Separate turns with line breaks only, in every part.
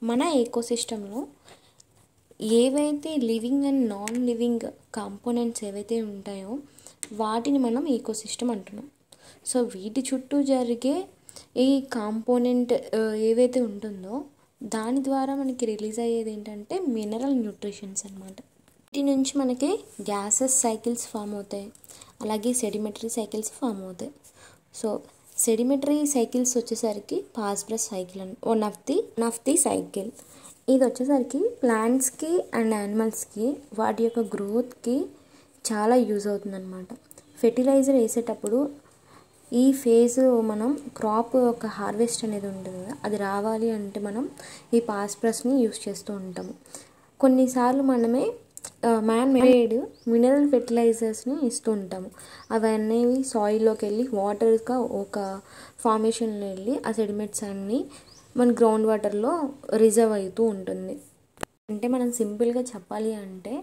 మన ఎకోసిస్టంలో ఏవైతే living and non living components ఏవైతే ఉంటాయో వాటిని మనం ఎకోసిస్టమ్ అంటున్నాం. సో వీటి చుట్టూ జరిగే ఈ కాంపోనెంట్ ఏవైతే ఉంటుందో దాని ద్వారా మనకి రిలీజ్ అయ్యేది ఏంటంటే మినరల్ న్యూట్రిషన్స్ అన్నమాట. వీటి నుంచి మనకి గ్యాసెస్ సైకిల్స్ ఫామ్ అవుతాయి, అలాగే సెడిమెంటరీ సైకిల్స్ ఫామ్ అవుతాయి. సో సెడిమెంటరీ సైకిల్స్ వచ్చేసరికి ఫాస్ఫరస్ సైకిల్ అని వన్ ఆఫ్ ది సైకిల్. ఇది వచ్చేసరికి ప్లాంట్స్కి అండ్ యానిమల్స్కి వాటి యొక్క గ్రోత్కి చాలా యూజ్ అవుతుందన్నమాట. ఫెర్టిలైజర్ వేసేటప్పుడు ఈ ఫేజ్ మనం క్రాప్ యొక్క హార్వెస్ట్ అనేది ఉంటుంది కదా, అది రావాలి అంటే మనం ఈ ఫాస్ఫరస్ని యూజ్ చేస్తూ ఉంటాము. కొన్నిసార్లు మనమే మ్యాన్ మేడ్ మినరల్ ఫెర్టిలైజర్స్ని ఇస్తూ ఉంటాము. అవన్నీ సాయిల్లోకి వెళ్ళి వాటర్గా ఒక ఫార్మేషన్లో వెళ్ళి ఆ సెడిమెంట్స్ అన్నీ మన గ్రౌండ్ వాటర్లో రిజర్వ్ అవుతూ ఉంటుంది. అంటే మనం సింపుల్గా చెప్పాలి అంటే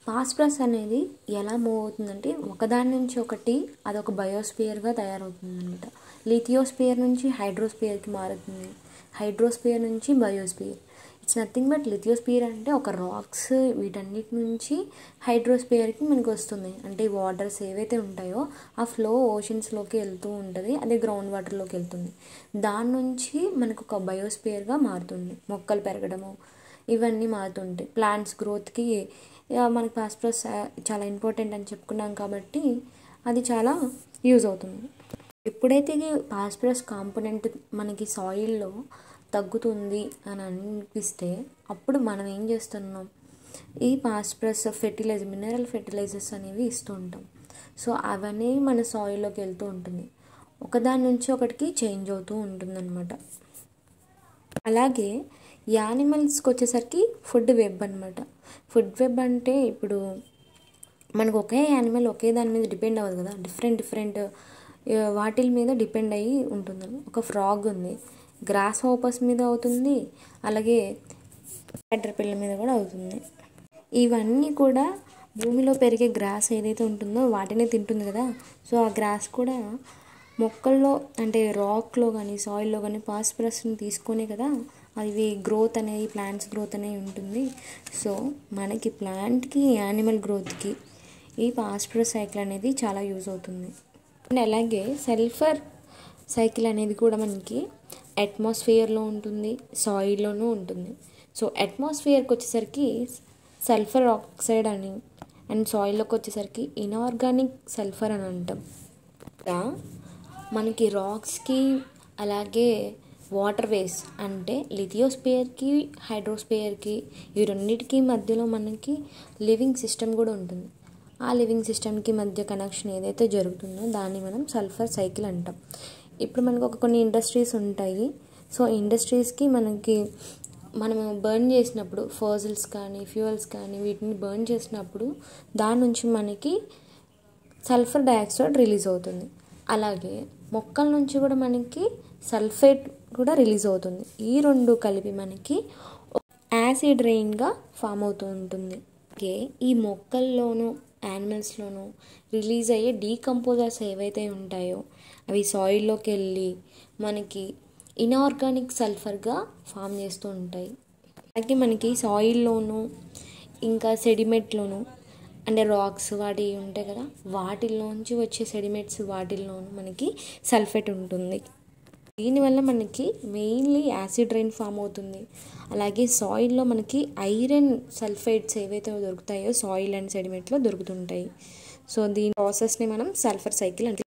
ఫాస్ఫరస్ అనేది ఎలా మూవ్ అవుతుందంటే ఒకదాని నుంచి ఒకటి అదొక బయోస్పియర్గా తయారవుతుందన్నమాట. లిథియోస్పియర్ నుంచి హైడ్రోస్పియర్కి మారుతుంది, హైడ్రోస్పియర్ నుంచి బయోస్పియర్. ఇట్స్ నథింగ్ బట్ లిథియోస్పియర్ అంటే ఒక రాక్స్ వీటన్నిటి నుంచి హైడ్రోస్పియర్కి మనకు వస్తుంది. అంటే వాటర్స్ ఏవైతే ఉంటాయో ఆ ఫ్లో ఓషన్స్లోకి వెళ్తూ ఉంటుంది, అదే గ్రౌండ్ వాటర్లోకి వెళ్తుంది. దాని నుంచి మనకు ఒక బయోస్పియర్గా మారుతుంది. మొక్కలు పెరగడము ఇవన్నీ మారుతుంటాయి. ప్లాంట్స్ గ్రోత్కి మనకి ఫాస్ఫరస్ చాలా ఇంపార్టెంట్ అని చెప్పుకున్నాం కాబట్టి అది చాలా యూజ్ అవుతుంది. ఎప్పుడైతే ఫాస్ఫరస్ కాంపోనెంట్ మనకి సాయిల్లో తగ్గుతుంది అని అనిపిస్తే అప్పుడు మనం ఏం చేస్తున్నాం, ఈ ఫాస్ఫరస్ ఫెర్టిలైజర్ మినరల్ ఫెర్టిలైజర్స్ అనేవి ఇస్తూ ఉంటాం. సో అవన్నీ మన సాయిల్లోకి వెళ్తూ ఉంటుంది, ఒకదాని నుంచి ఒకటికి చేంజ్ అవుతూ ఉంటుందన్నమాట. అలాగే యానిమల్స్కి వచ్చేసరికి ఫుడ్ వెబ్ అనమాట. ఫుడ్ వెబ్ అంటే ఇప్పుడు మనకు ఒకే యానిమల్ ఒకే దాని మీద డిపెండ్ అవ్వదు కదా, డిఫరెంట్ వాటిల మీద డిపెండ్ అయ్యి ఉంటుంది. ఒక ఫ్రాగ్ ఉంది, గ్రాస్ హోపర్స్ మీద అవుతుంది, అలాగే క్యాటర్పిల్లర్ మీద కూడా అవుతుంది. ఇవన్నీ కూడా భూమిలో పెరిగే గ్రాస్ ఏదైతే ఉంటుందో వాటినే తింటుంది కదా. సో ఆ గ్రాస్ కూడా మొక్కల్లో అంటే రాక్లో కానీ సాయిల్లో కానీ ఫాస్ఫరస్ని తీసుకొనే కదా అవి గ్రోత్ అనేది ప్లాంట్స్ గ్రోత్ అనేది ఉంటుంది. సో మనకి ప్లాంట్కి యానిమల్ గ్రోత్కి ఈ ఫాస్ఫరస్ సైకిల్ అనేది చాలా యూజ్ అవుతుంది. అండ్ అలాగే సల్ఫర్ సైకిల్ అనేది కూడా మనకి అట్మాస్ఫియర్లో ఉంటుంది, సాయిల్లోనూ ఉంటుంది. సో అట్మాస్ఫియర్కి వచ్చేసరికి సల్ఫర్ ఆక్సైడ్ అని, అండ్ సాయిల్లోకి వచ్చేసరికి ఇనార్గానిక్ సల్ఫర్ అని అంటాం. మనకి రాక్స్కి అలాగే వాటర్ వేస్ అంటే లిథియోస్పియర్కి హైడ్రోస్పియర్కి ఈ రెండింటికి మధ్యలో మనకి లివింగ్ సిస్టమ్ కూడా ఉంటుంది. ఆ లివింగ్ సిస్టమ్కి మధ్య కనెక్షన్ ఏదైతే జరుగుతుందో దాన్ని మనం సల్ఫర్ సైకిల్ అంటాం. ఇప్పుడు మనకు కొన్ని ఇండస్ట్రీస్ ఉంటాయి. సో ఇండస్ట్రీస్కి మనము బర్న్ చేసినప్పుడు ఫాసిల్స్ కానీ ఫ్యూయల్స్ కానీ వీటిని బర్న్ చేసినప్పుడు దాని నుంచి మనకి సల్ఫర్ డయాక్సైడ్ రిలీజ్ అవుతుంది. అలాగే మొక్కల నుంచి కూడా మనకి సల్ఫేట్ కూడా రిలీజ్ అవుతుంది. ఈ రెండు కలిపి మనకి యాసిడ్ రెయిన్గా ఫామ్ అవుతూ ఉంటుంది. అలాగే ఈ మొక్కల్లోనూ యానిమల్స్లోనూ రిలీజ్ అయ్యే డీకంపోజర్స్ ఏవైతే ఉంటాయో అవి సాయిల్లోకి వెళ్ళి మనకి ఇనార్గానిక్ సల్ఫర్గా ఫామ్ చేస్తూ ఉంటాయి. అలాగే మనకి సాయిల్లోనూ ఇంకా సెడిమెంట్లోనూ అంటే రాక్స్ వాటి ఉంటాయి కదా, వాటిల్లోంచి వచ్చే సెడిమెంట్స్ వాటిల్లోనూ మనకి సల్ఫేట్ ఉంటుంది. దీనివల్ల మనకి మెయిన్లీ యాసిడ్ రెయిన్ ఫామ్ అవుతుంది. అలాగే సాయిల్లో మనకి ఐరన్ సల్ఫైడ్స్ ఏవైతే దొరుకుతాయో సాయిల్ అండ్ సెడిమెంట్లో దొరుకుతుంటాయి. సో దీని ప్రాసెస్ని మనం సల్ఫర్ సైకిల్ అంటే